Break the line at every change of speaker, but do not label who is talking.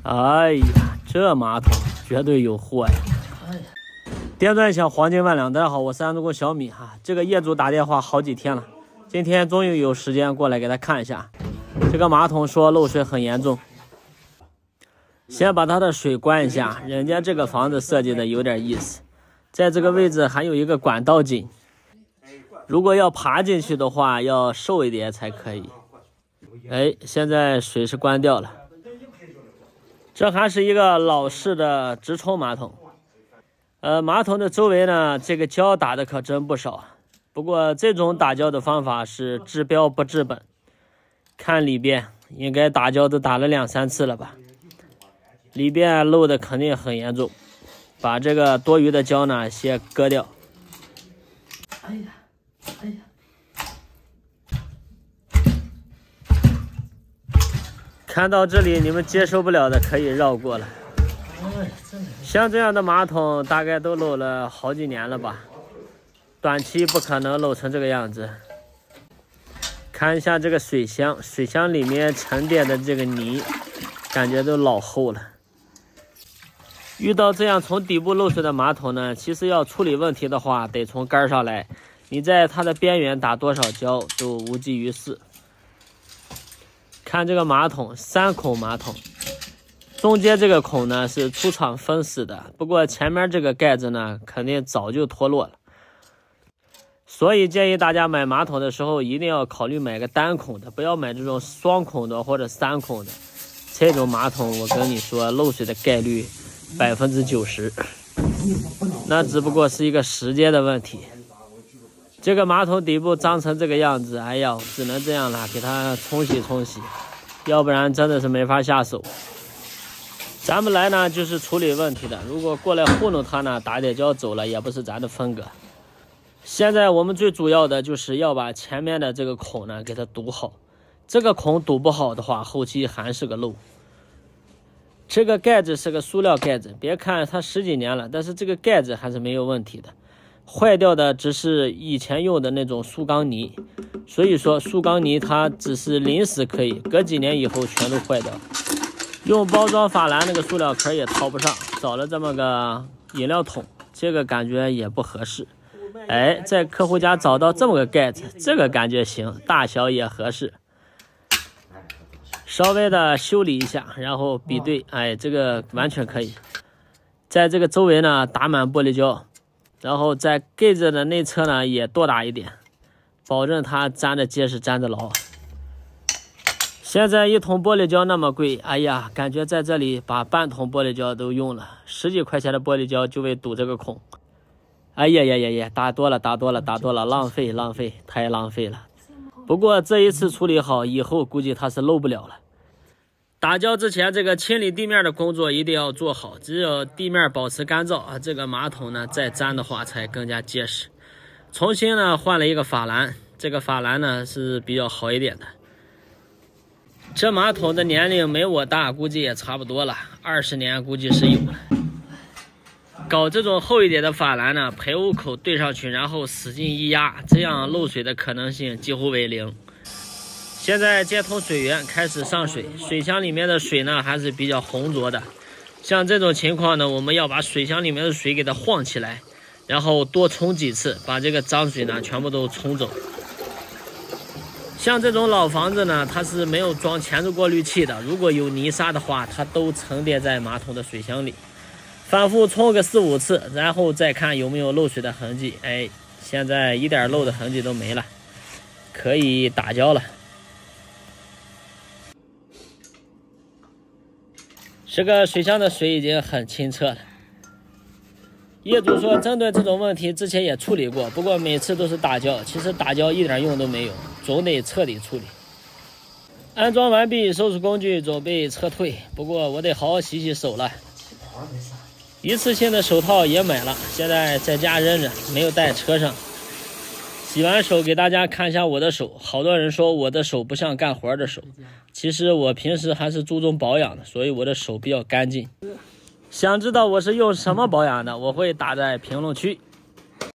哎呀，这马桶绝对有货呀！点赞一下，黄金万两。大家好，我是安中国小米哈。这个业主打电话好几天了，今天终于有时间过来给他看一下。这个马桶说漏水很严重，先把它的水关一下。人家这个房子设计的有点意思，在这个位置还有一个管道井，如果要爬进去的话，要瘦一点才可以。哎，现在水是关掉了。这还是一个老式的直冲马桶，马桶的周围呢，这个胶打的可真不少。不过这种打胶的方法是治标不治本，看里边应该打胶都打了2、3次了吧，里边漏的肯定很严重，把这个多余的胶呢先割掉。哎呀，哎呀。看到这里，你们接受不了的可以绕过了。像这样的马桶大概都漏了好几年了吧，短期不可能漏成这个样子。看一下这个水箱，水箱里面沉淀的这个泥，感觉都老厚了。遇到这样从底部漏水的马桶呢，其实要处理问题的话，得从根上来。你在它的边缘打多少胶都无济于事。看这个马桶，3孔马桶，中间这个孔呢是出厂封死的，不过前面这个盖子呢肯定早就脱落了，所以建议大家买马桶的时候一定要考虑买个单孔的，不要买这种双孔的或者3孔的。这种马桶我跟你说，漏水的概率90%，那只不过是一个时间的问题。这个马桶底部脏成这个样子，哎呀，只能这样了，给它冲洗冲洗，要不然真的是没法下手。咱们来呢就是处理问题的，如果过来糊弄它呢，打点胶走了也不是咱的风格。现在我们最主要的就是要把前面的这个孔呢给它堵好，这个孔堵不好的话，后期还是个漏。这个盖子是个塑料盖子，别看它10几年了，但是这个盖子还是没有问题的。坏掉的只是以前用的那种塑钢泥，所以说塑钢泥它只是临时可以，隔几年以后全都坏掉。用包装法兰那个塑料壳也套不上，找了这么个饮料桶，这个感觉也不合适。哎，在客户家找到这么个盖子，这个感觉行，大小也合适。稍微的修理一下，然后比对，哎，这个完全可以。在这个周围呢打满玻璃胶。然后在盖子的内侧呢也多打一点，保证它粘得结实粘得牢。现在1桶玻璃胶那么贵，哎呀，感觉在这里把半桶玻璃胶都用了，10几块钱的玻璃胶就为堵这个孔。哎呀呀呀呀，打多了，浪费，太浪费了。不过这一次处理好以后，估计它是漏不了了。打胶之前，这个清理地面的工作一定要做好，只有地面保持干燥啊，这个马桶呢再粘的话才更加结实。重新呢换了一个法兰，这个法兰呢是比较好一点的。这马桶的年龄没我大，估计也差不多了，20年估计是有了。搞这种厚一点的法兰呢，排污口对上去，然后使劲一压，这样漏水的可能性几乎为0。现在接通水源开始上水，水箱里面的水呢还是比较浑浊的。像这种情况呢，我们要把水箱里面的水给它晃起来，然后多冲几次，把这个脏水呢全部都冲走。像这种老房子呢，它是没有装前置过滤器的，如果有泥沙的话，它都沉淀在马桶的水箱里。反复冲个4、5次，然后再看有没有漏水的痕迹。哎，现在一点漏的痕迹都没了，可以打胶了。这个水箱的水已经很清澈了。业主说针对这种问题之前也处理过，不过每次都是打胶，其实打胶一点用都没有，总得彻底处理。安装完毕，收拾工具准备撤退，不过我得好好洗洗手了。一次性的手套也买了，现在在家扔着，没有带车上。洗完手给大家看一下我的手，好多人说我的手不像干活的手，其实我平时还是注重保养的，所以我的手比较干净。想知道我是用什么保养的，我会打在评论区。